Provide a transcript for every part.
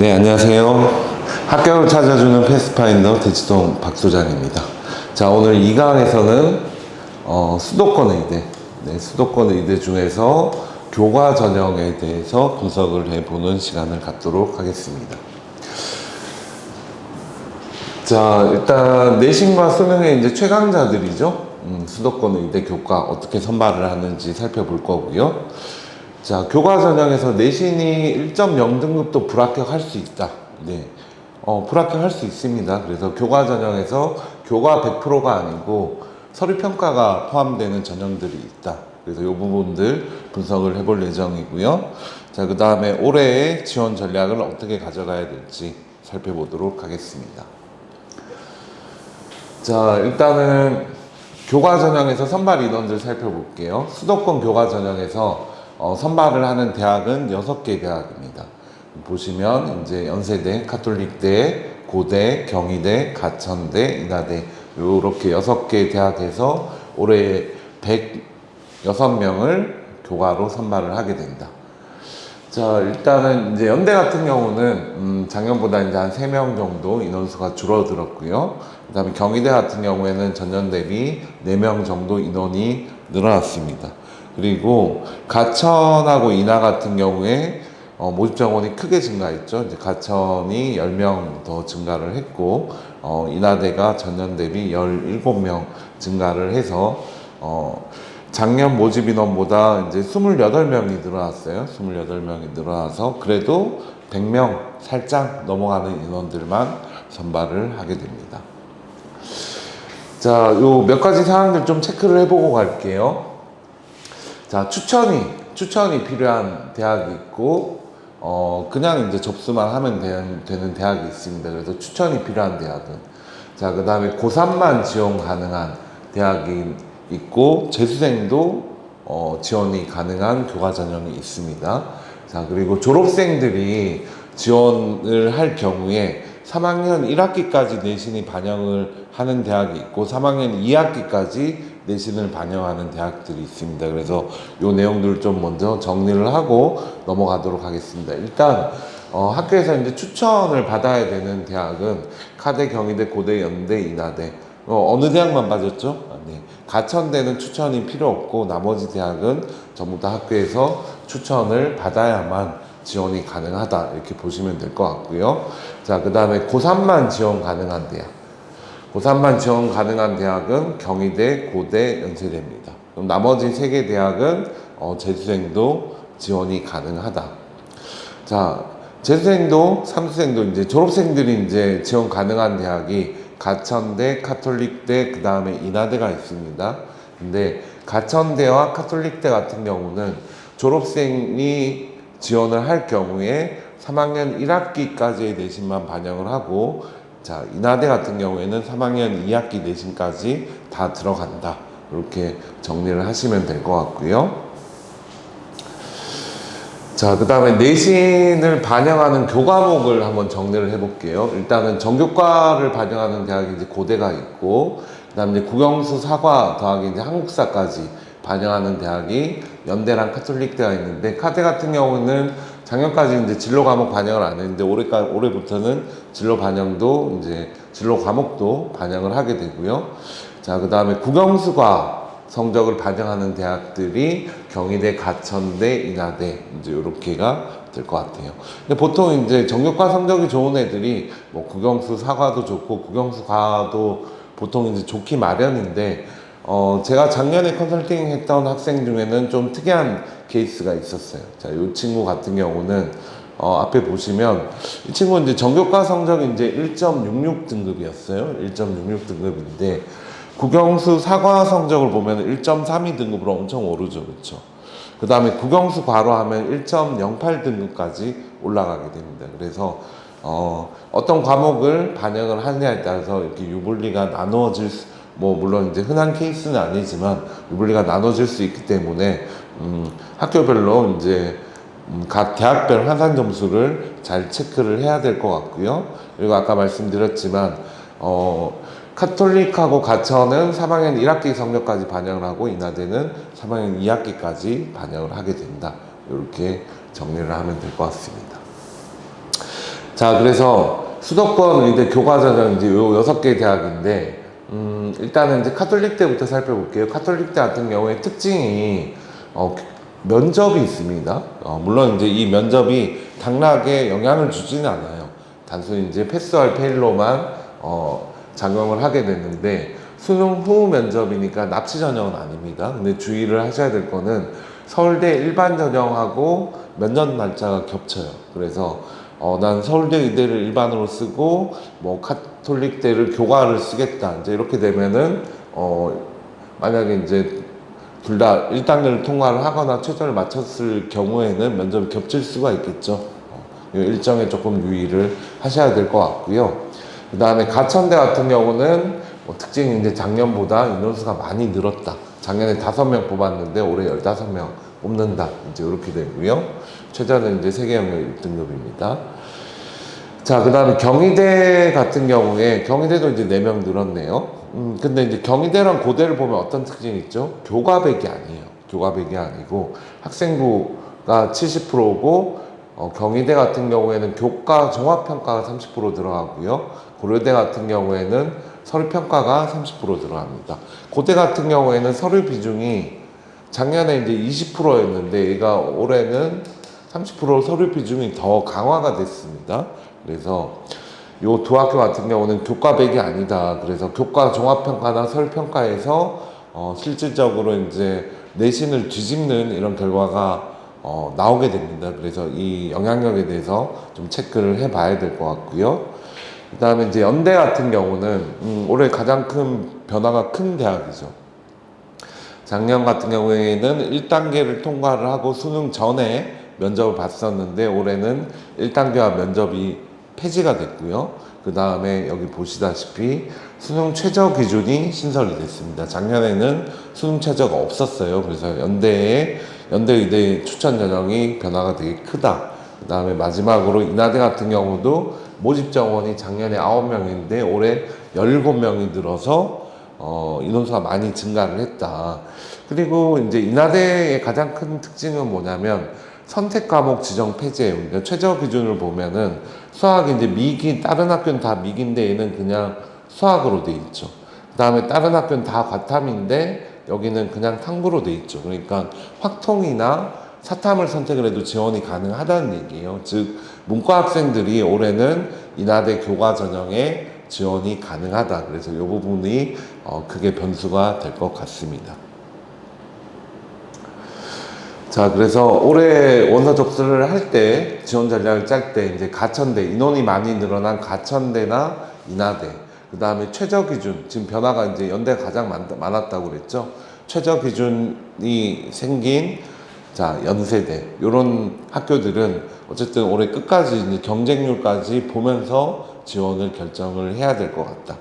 네, 안녕하세요. 학교를 찾아주는 패스파인더 대치동 박소장입니다. 자, 오늘 2강에서는 수도권 의대, 수도권 의대 중에서 교과 전형에 대해서 분석을 해보는 시간을 갖도록 하겠습니다. 자, 일단 내신과 수능의 이제 최강자들이죠. 수도권 의대 교과 어떻게 선발을 하는지 살펴볼 거고요. 자, 교과 전형에서 내신이 1.0등급도 불합격할 수 있다. 네. 불합격할 수 있습니다. 그래서 교과 전형에서 교과 100%가 아니고 서류 평가가 포함되는 전형들이 있다. 그래서 이 부분들 분석을 해볼 예정이고요. 자, 그 다음에 올해의 지원 전략을 어떻게 가져가야 될지 살펴보도록 하겠습니다. 자, 일단은 교과 전형에서 선발 인원들 살펴볼게요. 수도권 교과 전형에서 선발을 하는 대학은 6개 대학입니다. 보시면 이제 연세대, 가톨릭대, 고대, 경희대, 가천대, 인하대 이렇게 6개 대학에서 올해 106명을 교과로 선발을 하게 된다. 자, 일단은 이제 연대 같은 경우는 작년보다 이제 한 3명 정도 인원수가 줄어들었고요. 그 다음에 경희대 같은 경우에는 전년 대비 4명 정도 인원이 늘어났습니다. 그리고 가천하고 인하 같은 경우에 모집 정원이 크게 증가했죠. 이제 가천이 10명 더 증가를 했고, 인하대가 전년 대비 17명 증가를 해서, 작년 모집 인원보다 이제 28명이 늘어났어요. 28명이 늘어나서 그래도 100명 살짝 넘어가는 인원들만 선발을 하게 됩니다. 자, 요 몇 가지 사항들 좀 체크를 해보고 갈게요. 자, 추천이 필요한 대학이 있고, 그냥 이제 접수만 하면 되는 대학이 있습니다. 그래서 추천이 필요한 대학은. 자, 그 다음에 고3만 지원 가능한 대학이 있고, 재수생도 지원이 가능한 교과 전형이 있습니다. 자, 그리고 졸업생들이 지원을 할 경우에 3학년 1학기까지 내신이 반영을 하는 대학이 있고 3학년 2학기까지 내신을 반영하는 대학들이 있습니다. 그래서 이 내용들을 좀 먼저 정리를 하고 넘어가도록 하겠습니다. 일단 학교에서 이제 추천을 받아야 되는 대학은 카대, 경희대, 고대, 연대, 인하대 어느 대학만 빠졌죠? 네. 가천대는 추천이 필요 없고 나머지 대학은 전부 다 학교에서 추천을 받아야만 지원이 가능하다 이렇게 보시면 될 것 같고요. 자, 그 다음에 고3만 지원 가능한 대학. 고3만 지원 가능한 대학은 경희대, 고대, 연세대입니다. 그럼 나머지 3개 대학은 재수생도 지원이 가능하다. 자, 재수생도, 삼수생도 이제 졸업생들이 이제 지원 가능한 대학이 가천대, 가톨릭대, 그 다음에 인하대가 있습니다. 근데 가천대와 가톨릭대 같은 경우는 졸업생이 지원을 할 경우에 3학년 1학기까지의 내신만 반영을 하고, 자, 인하대 같은 경우에는 3학년 2학기 내신까지 다 들어간다. 이렇게 정리를 하시면 될 것 같고요. 자, 그 다음에 내신을 반영하는 교과목을 한번 정리를 해볼게요. 일단은 정교과를 반영하는 대학이 이제 고대가 있고, 그 다음에 국영수 사과 더하기 이제 한국사까지 반영하는 대학이 연대랑 가톨릭대가 있는데, 카대 같은 경우는 작년까지 이제 진로 과목 반영을 안 했는데, 올해부터는 진로 반영도 이제 진로 과목도 반영을 하게 되고요. 자, 그 다음에 국영수과 성적을 반영하는 대학들이 경희대, 가천대, 인하대 이제 요렇게가 될 것 같아요. 근데 보통 이제 정교과 성적이 좋은 애들이 뭐 국영수 사과도 좋고 국영수 과도 보통 이제 좋기 마련인데 제가 작년에 컨설팅 했던 학생 중에는 좀 특이한 케이스가 있었어요. 자, 이 친구 같은 경우는 앞에 보시면 이 친구는 이제 정교과 성적이 이제 1.66 등급이었어요. 1.66 등급인데 국영수 사과 성적을 보면 1.32 등급으로 엄청 오르죠. 그렇죠? 그 다음에 국영수 과로 하면 1.08 등급까지 올라가게 됩니다. 그래서 어떤 과목을 반영을 하느냐에 따라서 이렇게 유불리가 나누어질 뭐 물론 이제 흔한 케이스는 아니지만 유불리가 나눠질 수 있기 때문에 학교별로 이제 각 대학별 환산 점수를 잘 체크를 해야 될 것 같고요. 그리고 아까 말씀드렸지만 카톨릭하고 가천은 3학년 1학기 성적까지 반영을 하고 인하대는 3학년 2학기까지 반영을 하게 된다. 이렇게 정리를 하면 될 것 같습니다. 자, 그래서 수도권 의대 교과전형 이제 요 6개 대학인데, 일단은 이제 카톨릭 대부터 살펴볼게요. 카톨릭 대 같은 경우에 특징이, 면접이 있습니다. 물론 이제 이 면접이 당락에 영향을 주지는 않아요. 단순히 이제 패스할 페일로만, 작용을 하게 되는데, 수능 후 면접이니까 납치 전형은 아닙니다. 근데 주의를 하셔야 될 거는 서울대 일반 전형하고 면접 날짜가 겹쳐요. 그래서 난 서울대 의대를 일반으로 쓰고 뭐 카톨릭대를 교과를 쓰겠다. 이제 이렇게 되면은 만약에 이제 둘 다 1단계를 통과를 하거나 최저를 맞췄을 경우에는 면접이 겹칠 수가 있겠죠. 이 일정에 조금 유의를 하셔야 될 것 같고요. 그 다음에 가천대 같은 경우는 특징이 이제 작년보다 인원수가 많이 늘었다. 작년에 5명 뽑았는데 올해 15명 뽑는다. 이제 이렇게 되고요. 최저는 이제 세계영역 1등급입니다. 자, 그 다음에 경희대 같은 경우에, 경희대도 이제 4명 늘었네요. 근데 이제 경희대랑 고대를 보면 어떤 특징이 있죠? 교과백이 아니에요. 교과백이 아니고 학생부가 70%고, 경희대 같은 경우에는 교과 종합평가가 30% 들어가고요. 고려대 같은 경우에는 서류평가가 30% 들어갑니다. 고대 같은 경우에는 서류 비중이 작년에 이제 20%였는데, 얘가 올해는 30% 서류 비중이 더 강화가 됐습니다. 그래서 요 두 학교 같은 경우는 교과백이 아니다. 그래서 교과 종합평가나 서류평가에서 실질적으로 이제 내신을 뒤집는 이런 결과가 나오게 됩니다. 그래서 이 영향력에 대해서 좀 체크를 해봐야 될 것 같고요. 그 다음에 이제 연대 같은 경우는 올해 가장 큰 변화가 큰 대학이죠. 작년 같은 경우에는 1단계를 통과를 하고 수능 전에 면접을 봤었는데 올해는 1단계와 면접이 폐지가 됐고요. 그 다음에 여기 보시다시피 수능 최저 기준이 신설이 됐습니다. 작년에는 수능 최저가 없었어요. 그래서 연대의대 추천 전형이 변화가 되게 크다. 그 다음에 마지막으로 인하대 같은 경우도 모집 정원이 작년에 9명인데 올해 17명이 늘어서 인원수가 많이 증가를 했다. 그리고 이제 인하대의 가장 큰 특징은 뭐냐면 선택 과목 지정 폐지예요. 그러니까 최저 기준을 보면은 수학이 이제 미기, 다른 학교는 다 미기인데 얘는 그냥 수학으로 돼 있죠. 그 다음에 다른 학교는 다 과탐인데 여기는 그냥 탕부로 돼 있죠. 그러니까 확통이나 사탐을 선택을 해도 지원이 가능하다는 얘기예요. 즉 문과 학생들이 올해는 인하대 교과 전형에 지원이 가능하다. 그래서 이 부분이 크게 변수가 될 것 같습니다. 자, 그래서 올해 원서 접수를 할 때, 지원 전략을 짤 때, 이제 가천대, 인원이 많이 늘어난 가천대나 인하대, 그 다음에 최저 기준, 지금 변화가 이제 연대가 가장 많았다고 그랬죠. 최저 기준이 생긴, 자, 연세대, 요런 학교들은 어쨌든 올해 끝까지 이제 경쟁률까지 보면서 지원을 결정을 해야 될 것 같다.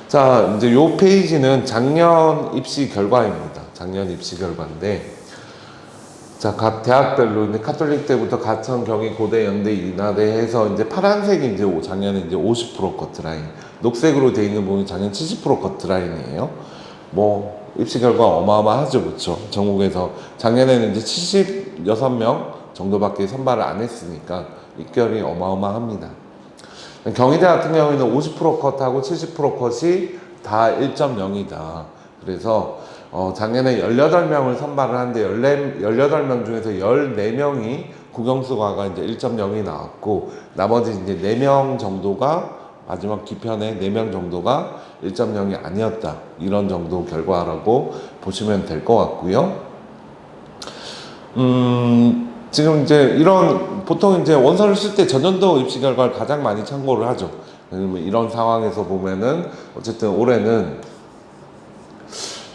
자, 이제 요 페이지는 작년 입시 결과입니다. 작년 입시 결과인데, 자, 각 대학별로 이제 카톨릭 대부터 가천, 경희, 고대, 연대, 인하대 해서 이제 파란색이 이제 작년에 이제 50% 커트라인, 녹색으로 되어 있는 부분이 작년 70% 커트라인이에요. 뭐 입시 결과 어마어마하죠, 그렇죠? 전국에서 작년에는 이제 76명 정도밖에 선발을 안 했으니까 입결이 어마어마합니다. 경희대 같은 경우에는 50% 컷하고 70% 컷이 다 1.0이다. 그래서 작년에 18명을 선발을 하는데 18명 중에서 14명이 국영수과가 이제 1.0이 나왔고 나머지 이제 4명 정도가 마지막 뒤편에 4명 정도가 1.0이 아니었다. 이런 정도 결과라고 보시면 될 것 같고요. 지금 이제 보통 이제 원서를 쓸 때 전년도 입시 결과를 가장 많이 참고를 하죠. 이런 상황에서 보면은 어쨌든 올해는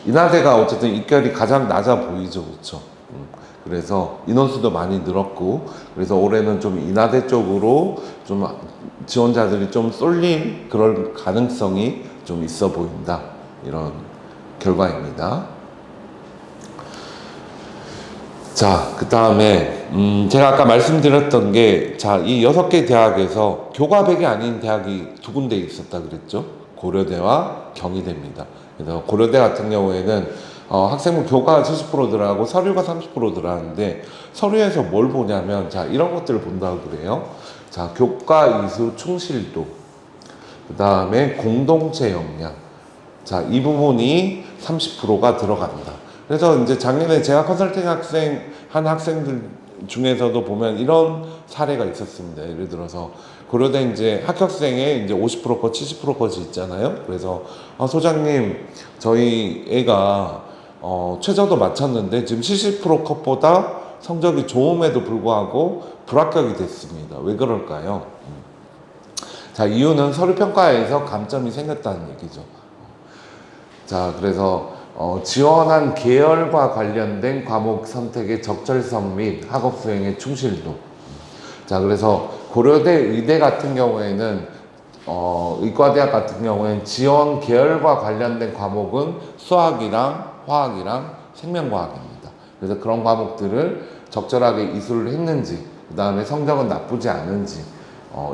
인하대가 어쨌든 입결이 가장 낮아 보이죠, 그렇죠? 그래서 인원수도 많이 늘었고, 그래서 올해는 좀 인하대 쪽으로 좀 지원자들이 좀 쏠릴 그럴 가능성이 좀 있어 보인다. 이런 결과입니다. 자, 그 다음에, 제가 아까 말씀드렸던 게, 자, 이 6개 대학에서 교과백이 아닌 대학이 2군데 있었다 그랬죠? 고려대와 경희대입니다. 그래서 고려대 같은 경우에는 학생부 교과가 70% 들어가고 서류가 30% 들어가는데 서류에서 뭘 보냐면 자 이런 것들을 본다고 그래요. 자 교과 이수 충실도, 그 다음에 공동체 역량, 자 이 부분이 30%가 들어간다. 그래서 이제 작년에 제가 컨설팅 한 학생들 중에서도 보면 이런 사례가 있었습니다. 예를 들어서 고려대 이제 합격생의 이제 50% 컷, 70% 컷이 있잖아요. 그래서 소장님 저희 애가 최저도 맞췄는데 지금 70% 컷보다 성적이 좋음에도 불구하고 불합격이 됐습니다. 왜 그럴까요? 자, 이유는 서류 평가에서 감점이 생겼다는 얘기죠. 자, 그래서 지원한 계열과 관련된 과목 선택의 적절성 및 학업 수행의 충실도. 자, 그래서 고려대 의대 같은 경우에는 의과대학 같은 경우에는 지원 계열과 관련된 과목은 수학이랑 화학이랑 생명과학입니다. 그래서 그런 과목들을 적절하게 이수를 했는지, 그 다음에 성적은 나쁘지 않은지,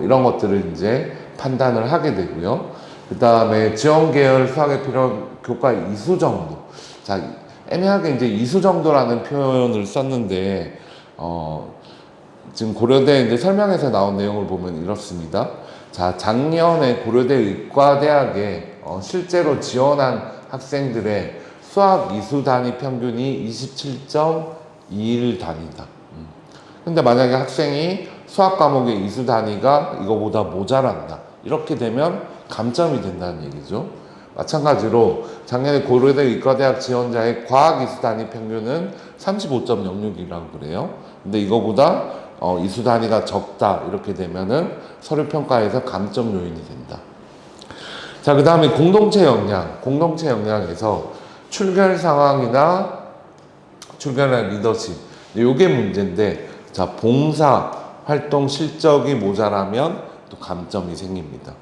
이런 것들을 이제 판단을 하게 되고요. 그 다음에 지원 계열 수학에 필요한 교과 이수 정도. 자, 애매하게 이제 이수 정도라는 표현을 썼는데, 지금 고려대 이제 설명에서 나온 내용을 보면 이렇습니다. 자, 작년에 고려대 의과대학에 실제로 지원한 학생들의 수학 이수 단위 평균이 27.21 단위다. 근데 만약에 학생이 수학 과목의 이수 단위가 이거보다 모자란다. 이렇게 되면 감점이 된다는 얘기죠. 마찬가지로 작년에 고려대 의과대학 지원자의 과학 이수 단위 평균은 35.06이라고 그래요. 근데 이거보다 이수 단위가 적다. 이렇게 되면은 서류 평가에서 감점 요인이 된다. 자, 그 다음에 공동체 역량. 공동체 역량에서 출결 상황이나 출결한 리더십. 요게 문제인데, 자, 봉사 활동 실적이 모자라면 또 감점이 생깁니다.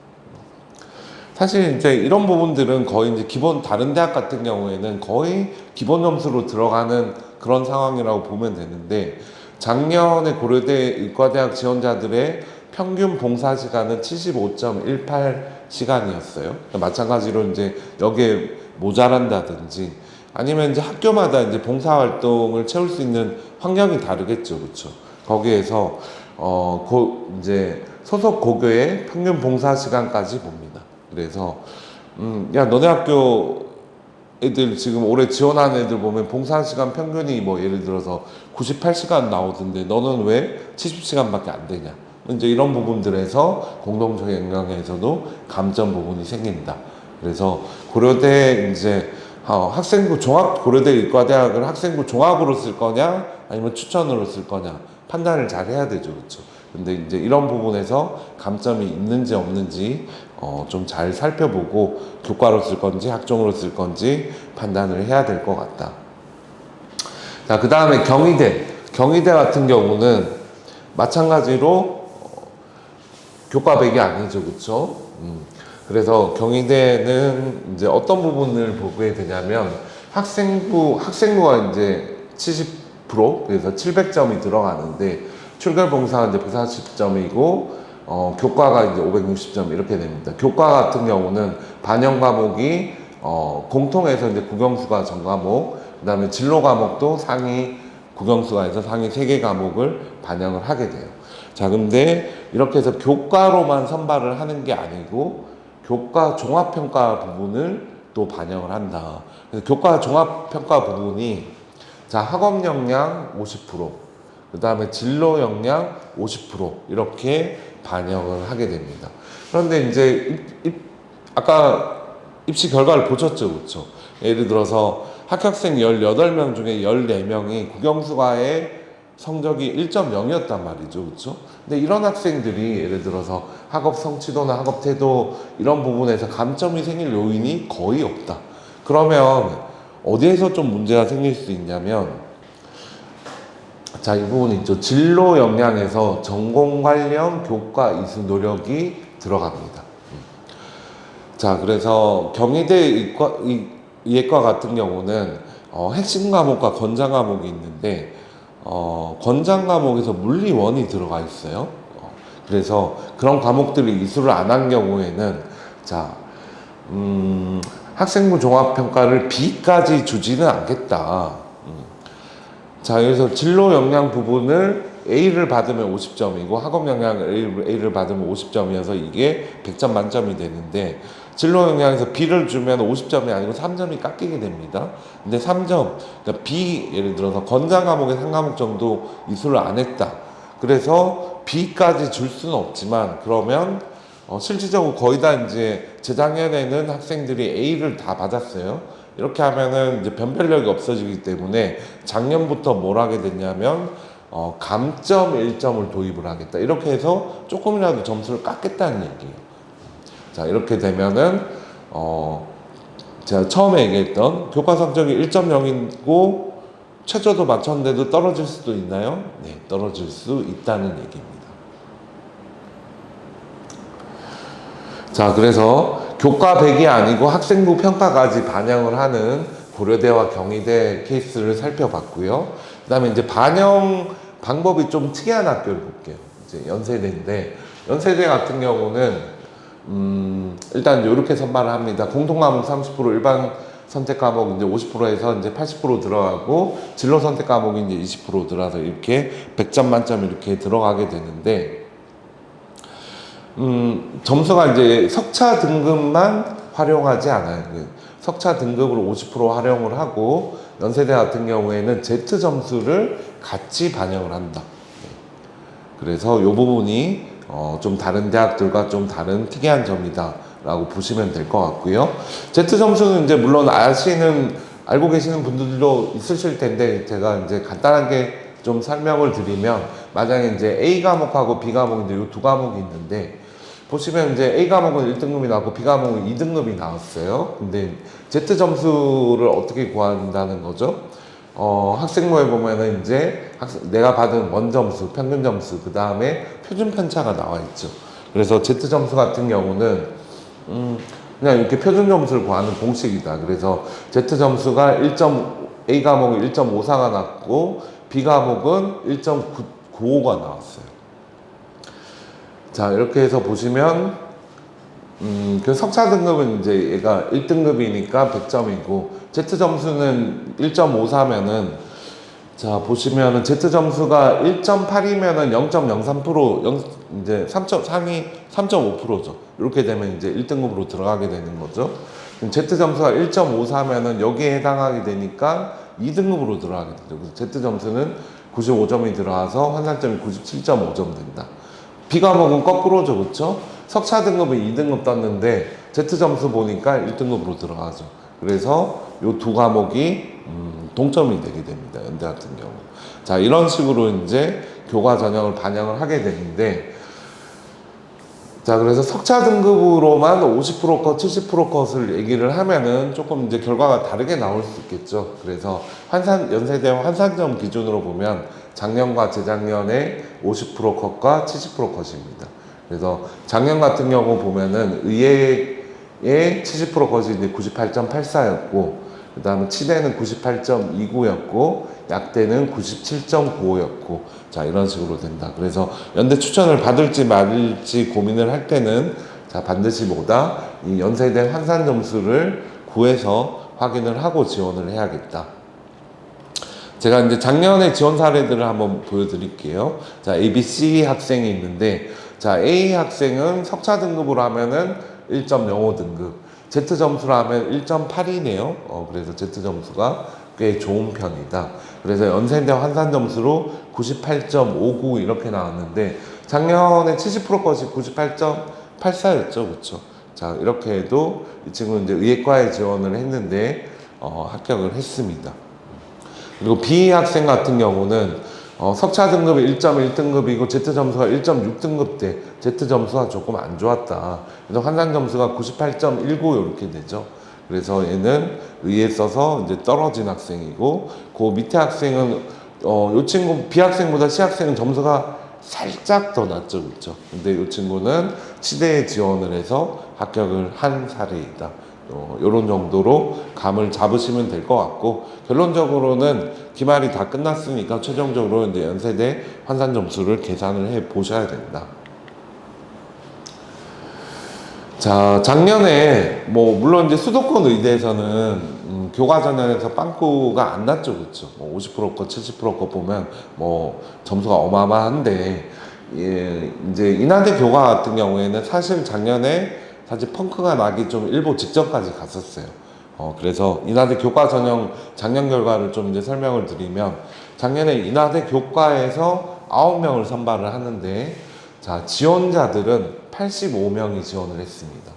사실 이제 이런 부분들은 거의 이제 기본 다른 대학 같은 경우에는 거의 기본 점수로 들어가는 그런 상황이라고 보면 되는데, 작년에 고려대 의과대학 지원자들의 평균 봉사 시간은 75.18 시간이었어요. 마찬가지로 이제 여기에 모자란다든지 아니면 이제 학교마다 이제 봉사 활동을 채울 수 있는 환경이 다르겠죠, 그렇죠? 거기에서 이제 소속 고교의 평균 봉사 시간까지 봅니다. 그래서 야 너네 학교 애들 지금 올해 지원한 애들 보면 봉사 시간 평균이 뭐 예를 들어서 98시간 나오던데 너는 왜 70시간밖에 안 되냐? 이제 이런 부분들에서 공동체 역량에서도 감점 부분이 생긴다. 그래서 고려대 이제 학생부 종합 고려대 의과대학을 학생부 종합으로 쓸 거냐 아니면 추천으로 쓸 거냐 판단을 잘 해야 되죠, 그렇죠? 근데 이제 이런 부분에서 감점이 있는지 없는지 좀 잘 살펴보고 교과로 쓸 건지 학종으로 쓸 건지 판단을 해야 될 것 같다. 자, 그 다음에 경희대 같은 경우는 마찬가지로 교과 100이 아니죠, 그렇죠? 그래서 경희대는 이제 어떤 부분을 보게 되냐면 학생부가 이제 70% 그래서 700점이 들어가는데 출결 봉사가 이제 140점이고 교과가 이제 560점 이렇게 됩니다. 교과 같은 경우는 반영 과목이 공통해서 이제 국영수가 전 과목, 그다음에 진로 과목도 상위 국영수가에서 상위 3개 과목을 반영을 하게 돼요. 자, 근데 이렇게 해서 교과로만 선발을 하는 게 아니고 교과 종합평가 부분을 또 반영을 한다. 그래서 교과 종합평가 부분이 자, 학업 역량 50%, 그 다음에 진로 역량 50% 이렇게 반영을 하게 됩니다. 그런데 이제 아까 입시 결과를 보셨죠, 그렇죠? 예를 들어서 합격생 18명 중에 14명이 국영수과의 성적이 1.0이었단 말이죠, 그렇죠? 근데 이런 학생들이 예를 들어서 학업 성취도나 학업 태도 이런 부분에서 감점이 생길 요인이 거의 없다. 그러면 어디에서 좀 문제가 생길 수 있냐면, 자, 이 부분 있죠. 진로 역량에서 전공 관련 교과 이수 노력이 들어갑니다. 자, 그래서 경희대 의예과 같은 경우는 핵심 과목과 권장 과목이 있는데 권장 과목에서 물리원이 들어가 있어요. 그래서 그런 과목들을 이수를 안 한 경우에는 자, 학생부 종합평가를 B까지 주지는 않겠다. 자, 그래서 진로 역량 부분을 A를 받으면 50점이고 학업 역량을 A를 받으면 50점이어서 이게 100점 만점이 되는데, 진로 역량에서 B를 주면 50점이 아니고 3점이 깎이게 됩니다. 근데 3점, 그러니까 B, 예를 들어서 권장 과목에 3과목 정도 이수를 안 했다. 그래서 B까지 줄 수는 없지만, 그러면 실질적으로 거의 다 이제 재작년에는 학생들이 A를 다 받았어요. 이렇게 하면은 이제 변별력이 없어지기 때문에 작년부터 뭘 하게 됐냐면 감점 1점을 도입을 하겠다. 이렇게 해서 조금이라도 점수를 깎겠다는 얘기예요. 자, 이렇게 되면은 제가 처음에 얘기했던 교과 성적이 1.0이고 최저도 맞췄는데도 떨어질 수도 있나요? 네, 떨어질 수 있다는 얘기입니다. 자, 그래서 교과 100이 아니고 학생부 평가까지 반영을 하는 고려대와 경희대 케이스를 살펴봤고요. 그 다음에 이제 반영 방법이 좀 특이한 학교를 볼게요. 이제 연세대인데, 연세대 같은 경우는, 일단 이렇게 선발을 합니다. 공통과목 30%, 일반 선택 과목 이제 50%에서 이제 80% 들어가고, 진로 선택 과목이 이제 20% 들어가서 이렇게 100점 만점 이렇게 들어가게 되는데, 점수가 이제 석차 등급만 활용하지 않아요. 석차 등급으로 50% 활용을 하고, 연세대 같은 경우에는 Z 점수를 같이 반영을 한다. 그래서 이 부분이 좀 다른 대학들과 좀 다른 특이한 점이다 라고 보시면 될 것 같고요. Z 점수는 이제 물론 알고 계시는 분들도 있으실 텐데, 제가 이제 간단하게 좀 설명을 드리면, 만약에 이제 A 과목하고 B 과목인데 이 두 과목이 있는데, 보시면 이제 A 과목은 1등급이 나왔고 B 과목은 2등급이 나왔어요. 근데 Z 점수를 어떻게 구한다는 거죠? 학생부에 보면은 이제 내가 받은 원 점수, 평균 점수, 그 다음에 표준 편차가 나와 있죠. 그래서 Z 점수 같은 경우는 그냥 이렇게 표준 점수를 구하는 공식이다. 그래서 Z 점수가 A 과목은 1.54가 났고 B 과목은 1.95가 나왔어요. 자, 이렇게 해서 보시면 그 석차 등급은 이제 얘가 1등급이니까 100점이고, Z 점수는 1.54면은, 자, 보시면은 Z 점수가 1.8이면은 0.03%, 이제 상위 3.5%죠. 이렇게 되면 이제 1등급으로 들어가게 되는 거죠. 그럼 Z 점수가 1.54면은 여기에 해당하게 되니까 2등급으로 들어가게 되죠. 그래서 Z 점수는 95점이 들어가서 환산점이 97.5점 된다. B 과목은 거꾸로죠, 그렇죠? 석차 등급은 2등급 떴는데 Z 점수 보니까 1등급으로 들어가죠. 그래서 이 두 과목이 동점이 되게 됩니다, 연대 같은 경우. 자, 이런 식으로 이제 교과 전형을 반영을 하게 되는데, 자, 그래서 석차 등급으로만 50% 컷, 70% 컷을 얘기를 하면은 조금 이제 결과가 다르게 나올 수 있겠죠. 그래서 연세대 환산점 기준으로 보면 작년과 재작년에 50% 컷과 70% 컷입니다. 그래서 작년 같은 경우 보면은 의예의 70% 컷이 이제 98.84였고, 그 다음에 치대는 98.29였고, 약대는 97.95였고, 자, 이런 식으로 된다. 그래서 연대 추천을 받을지 말지 고민을 할 때는, 자, 반드시 이 연세대 환산 점수를 구해서 확인을 하고 지원을 해야겠다. 제가 이제 작년에 지원 사례들을 한번 보여드릴게요. 자, A, B, C 학생이 있는데, 자, A 학생은 석차 등급으로 하면은 1.05등급, Z 점수로 하면 1.8이네요. 그래서 Z 점수가 꽤 좋은 편이다. 그래서 연세대 환산 점수로 98.59 이렇게 나왔는데, 작년에 70% 것이 98.84였죠, 그렇죠? 자, 이렇게 해도 이 친구는 이제 의예과에 지원을 했는데 합격을 했습니다. 그리고 B 학생 같은 경우는 석차 등급이 1.1등급이고 Z 점수가 1.6등급 때 Z 점수가 조금 안 좋았다. 그래서 환산 점수가 98.19 이렇게 되죠. 그래서 얘는 의에 써서 이제 떨어진 학생이고, 그 밑에 학생은 요 친구 B 학생보다 C 학생은 점수가 살짝 더 낮죠, 그렇죠? 근데 이 친구는 치대에 지원을 해서 합격을 한 사례이다. 이런 정도로 감을 잡으시면 될 것 같고, 결론적으로는 기말이 다 끝났으니까 최종적으로 이제 연세대 환산 점수를 계산을 해 보셔야 된다. 자, 작년에 뭐 물론 이제 수도권 의대에서는 교과 전형에서 빵꾸가 안 났죠, 그렇죠? 뭐 50%거, 70%거 보면 뭐 점수가 어마어마한데, 예, 이제 인하대 교과 같은 경우에는 사실 작년에 사실 펑크가 나기 좀 일보 직전까지 갔었어요. 그래서 인하대 교과 전형 작년 결과를 좀 이제 설명을 드리면, 작년에 인하대 교과에서 9명을 선발을 하는데, 자, 지원자들은 85명이 지원을 했습니다.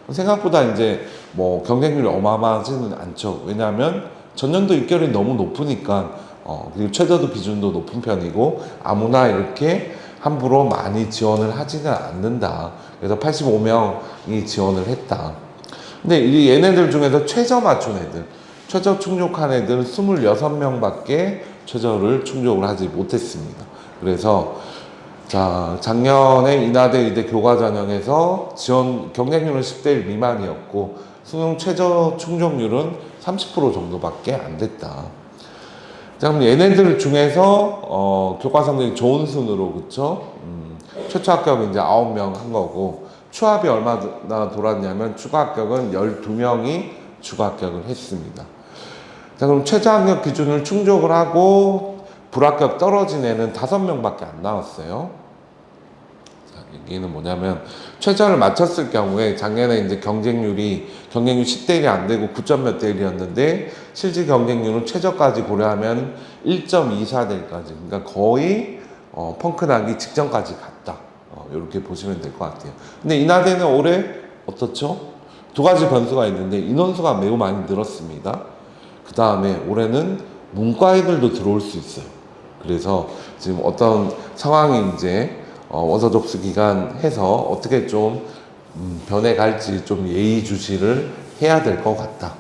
생각보다 이제 뭐 경쟁률이 어마어마하지는 않죠. 왜냐하면 전년도 입결이 너무 높으니까, 그리고 최저도 기준도 높은 편이고, 아무나 이렇게 함부로 많이 지원을 하지는 않는다. 그래서 85명이 지원을 했다. 근데 이 얘네들 중에서 최저 맞춘 애들, 최저 충족한 애들은 26명밖에 최저를 충족을 하지 못했습니다. 그래서 자, 작년에 인하대 의대 교과 전형에서 지원 경쟁률은 10대 1 미만이었고, 수능 최저 충족률은 30% 정도밖에 안 됐다. 자, 그럼 얘네들 중에서 교과 성적이 좋은 순으로, 그쵸? 최초 합격은 이제 9명 한 거고, 추합이 얼마나 돌았냐면 추가 합격은 12명이 추가 합격을 했습니다. 자, 그럼 최저 합격 기준을 충족을 하고 불합격 떨어진 애는 5명밖에 안 나왔어요. 자, 얘기는 뭐냐면 최저를 맞췄을 경우에 작년에 이제 경쟁률 10대 1이 안 되고 9점 몇 대 1이었는데, 실질 경쟁률은 최저까지 고려하면 1.24대까지, 그러니까 거의 펑크 나기 직전까지 갔다. 이렇게 보시면 될 것 같아요. 근데 인하대는 올해 어떻죠? 두 가지 변수가 있는데, 인원수가 매우 많이 늘었습니다. 그 다음에 올해는 문과 애들도 들어올 수 있어요. 그래서 지금 어떤 상황이 이제 원서 접수 기간 해서 어떻게 좀 변해갈지 좀 예의주시를 해야 될 것 같다.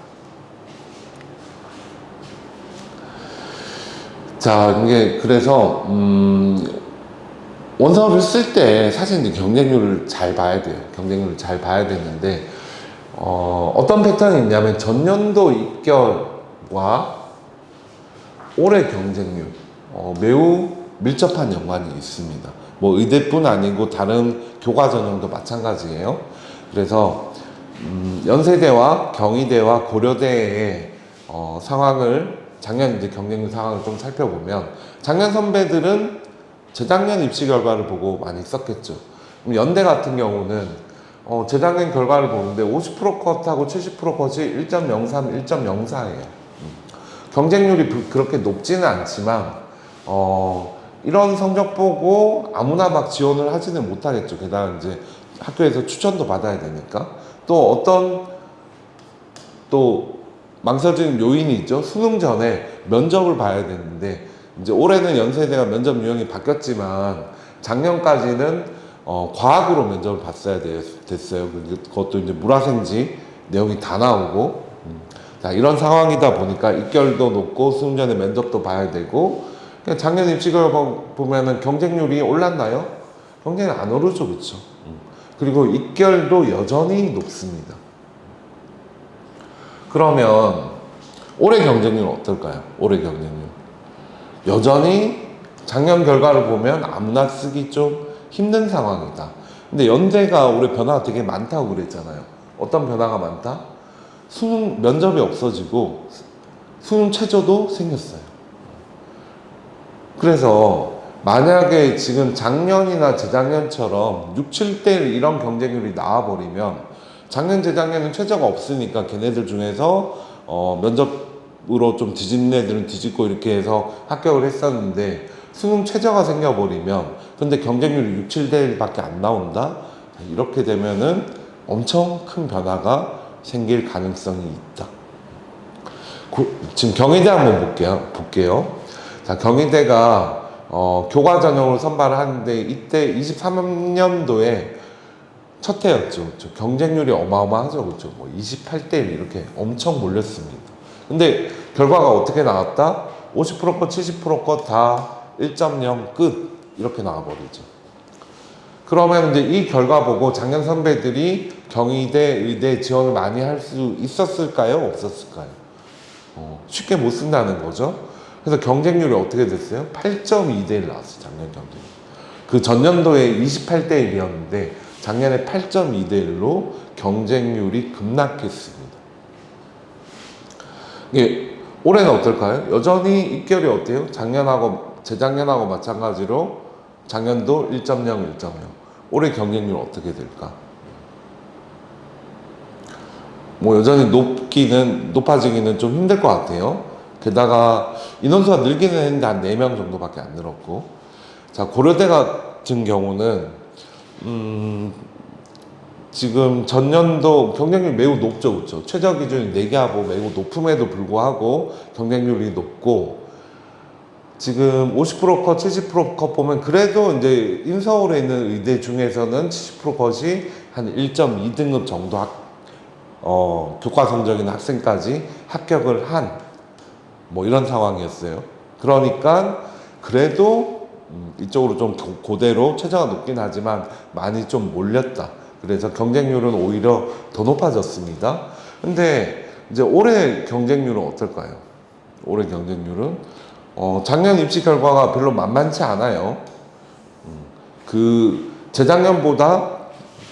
자, 이게 그래서 원서를 쓸 때 사실 이제 경쟁률을 잘 봐야 돼요. 경쟁률을 잘 봐야 되는데, 어떤 패턴이 있냐면 전년도 입결과 올해 경쟁률 매우 밀접한 연관이 있습니다. 뭐 의대뿐 아니고 다른 교과 전형도 마찬가지예요. 그래서 연세대와 경희대와 고려대의 상황을, 작년 이제 경쟁률 상황을 좀 살펴보면, 작년 선배들은 재작년 입시 결과를 보고 많이 썼겠죠. 그럼 연대 같은 경우는 재작년 결과를 보는데 50% 컷하고 70% 컷이 1.03, 1.04예요. 경쟁률이 그렇게 높지는 않지만 이런 성적 보고 아무나 막 지원을 하지는 못하겠죠. 게다가 이제 학교에서 추천도 받아야 되니까. 또 어떤 또 망설여지는 요인이 있죠. 수능 전에 면접을 봐야 되는데, 이제 올해는 연세대가 면접 유형이 바뀌었지만 작년까지는 과학으로 면접을 봤어야 됐어요. 그것도 이제 물화생지 내용이 다 나오고, 자, 이런 상황이다 보니까 입결도 높고 수능 전에 면접도 봐야 되고, 그냥 작년 입시를 보면은 경쟁률이 올랐나요? 경쟁이 안 오르죠, 그렇죠? 그리고 입결도 여전히 높습니다. 그러면 올해 경쟁률은 어떨까요? 올해 경쟁률 여전히 작년 결과를 보면 아무나 쓰기 좀 힘든 상황이다. 근데 연대가 올해 변화가 되게 많다고 그랬잖아요. 어떤 변화가 많다? 수능 면접이 없어지고 수능 최저도 생겼어요. 그래서 만약에 지금 작년이나 재작년처럼 6, 7대 이런 경쟁률이 나와버리면, 작년, 재작년은 최저가 없으니까 걔네들 중에서 면접으로 좀 뒤집는 애들은 뒤집고 이렇게 해서 합격을 했었는데, 수능 최저가 생겨버리면, 근데 경쟁률이 6, 7대 1밖에 안 나온다? 이렇게 되면은 엄청 큰 변화가 생길 가능성이 있다. 지금 경희대 한번 볼게요. 자, 경희대가 교과 전형으로 선발을 하는데, 이때 23년도에 첫 해였죠. 경쟁률이 어마어마하죠. 그렇죠. 뭐 28대 1 이렇게 엄청 몰렸습니다. 근데 결과가 어떻게 나왔다? 50% 거, 70% 거 다 1.0 끝 이렇게 나와버리죠. 그러면 이제 이 결과 보고 작년 선배들이 경희대, 의대 지원을 많이 할 수 있었을까요? 없었을까요? 쉽게 못 쓴다는 거죠. 그래서 경쟁률이 어떻게 됐어요? 8.2대 1 나왔어요. 작년 경쟁률. 그 전년도에 28대 1이었는데 작년에 8.2대 1로 경쟁률이 급락했습니다. 예, 올해는 어떨까요? 여전히 입결이 어때요? 재작년하고 마찬가지로 작년도 1.0, 1.0. 올해 경쟁률 어떻게 될까? 뭐 여전히 높아지기는 좀 힘들 것 같아요. 게다가 인원수가 늘기는 했는데 한 4명 정도밖에 안 늘었고. 자, 고려대 같은 경우는, 지금 전년도 경쟁률 매우 높죠, 그렇죠? 최저 기준이 4개하고 매우 높음에도 불구하고 경쟁률이 높고, 지금 50% 컷, 70% 컷 보면 그래도 이제 인서울에 있는 의대 중에서는 70% 컷이 한 1.2등급 정도 교과 성적인 학생까지 합격을 한 뭐 이런 상황이었어요. 그러니까 그래도 이쪽으로 좀 고대로 최저가 높긴 하지만 많이 좀 몰렸다. 그래서 경쟁률은 오히려 더 높아졌습니다. 근데 이제 올해 경쟁률은 어떨까요? 올해 경쟁률은 작년 입시 결과가 별로 만만치 않아요. 재작년보다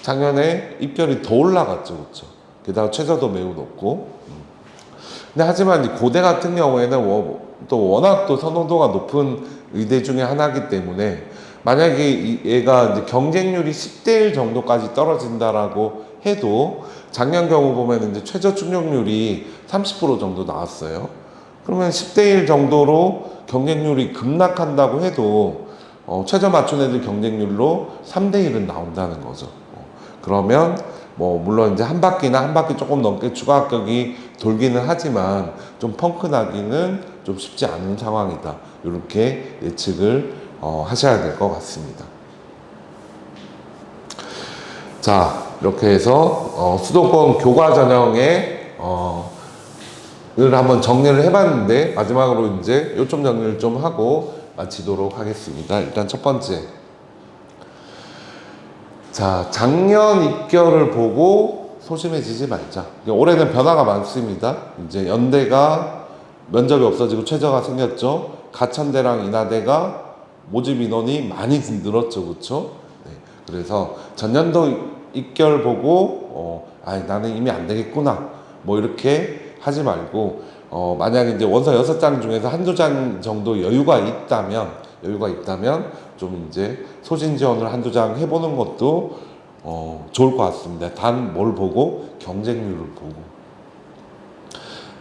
작년에 입결이 더 올라갔죠, 그렇죠? 게다가 최저도 매우 높고. 근데 하지만 이 고대 같은 경우에는 또 워낙 또 선호도가 높은 의대 중에 하나이기 때문에 만약에 얘가 이제 경쟁률이 10대 1 정도까지 떨어진다라고 해도 작년 경우 보면 이제 최저 충족률이 30% 정도 나왔어요. 그러면 10대 1 정도로 경쟁률이 급락한다고 해도 최저 맞춘 애들 경쟁률로 3대 1은 나온다는 거죠. 그러면 뭐 물론 이제 한 바퀴 조금 넘게 추가 합격이 돌기는 하지만 좀 펑크 나기는 좀 쉽지 않은 상황이다. 이렇게 예측을 하셔야 될 것 같습니다. 자, 이렇게 해서 수도권 교과 전형의 을 한번 정리를 해봤는데 마지막으로 이제 요점 정리를 좀 하고 마치도록 하겠습니다. 일단 첫 번째, 자, 작년 입결을 보고 소심해지지 말자. 올해는 변화가 많습니다. 이제 연대가 면접이 없어지고 최저가 생겼죠. 가천대랑 인하대가 모집 인원이 많이 늘었죠, 그렇죠? 네. 그래서 전년도 입결 보고 나는 이미 안 되겠구나. 뭐 이렇게 하지 말고 만약에 이제 원서 6장 중에서 한두 장 정도 여유가 있다면 좀 이제 소신 지원을 한두 장 해보는 것도 좋을 것 같습니다. 단 뭘 보고? 경쟁률을 보고.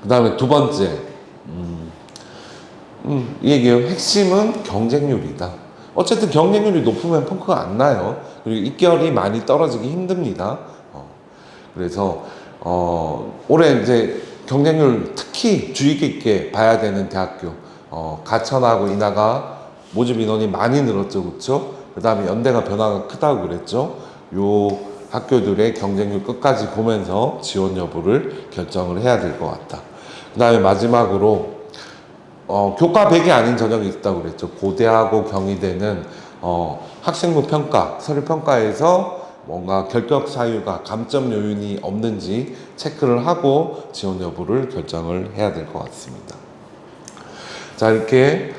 그 다음에 두 번째, 이 얘기예요. 핵심은 경쟁률이다. 어쨌든 경쟁률이 높으면 펑크가 안 나요. 그리고 입결이 많이 떨어지기 힘듭니다. 그래서 올해 이제 경쟁률 특히 주의 깊게 봐야 되는 대학교, 가천하고 인하가 모집 인원이 많이 늘었죠, 그렇죠? 그 다음에 연대가 변화가 크다고 그랬죠. 요 학교들의 경쟁률 끝까지 보면서 지원 여부를 결정을 해야 될 것 같다. 그 다음에 마지막으로 교과 100이 아닌 전형이 있다고 그랬죠. 고대하고 경희대는 학생부 평가, 서류 평가에서 뭔가 결격 사유가 감점 요인이 없는지 체크를 하고 지원 여부를 결정을 해야 될 것 같습니다. 자, 이렇게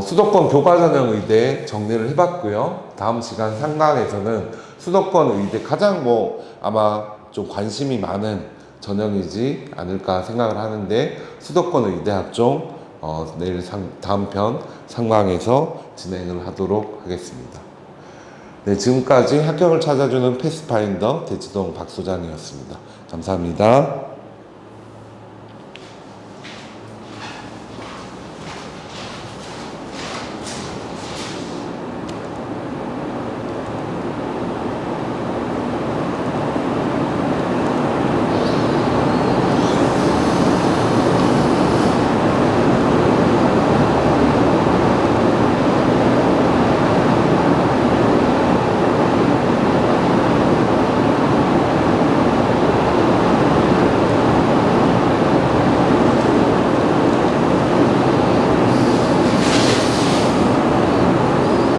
수도권 교과 전형 의대 정리를 해봤고요. 다음 시간 상강에서는 수도권 의대 가장 아마 좀 관심이 많은 전형이지 않을까 생각을 하는데 수도권 의대 학종 내일 다음 편 상강에서 진행을 하도록 하겠습니다. 네, 지금까지 합격을 찾아주는 패스파인더 대치동 박 소장이었습니다. 감사합니다.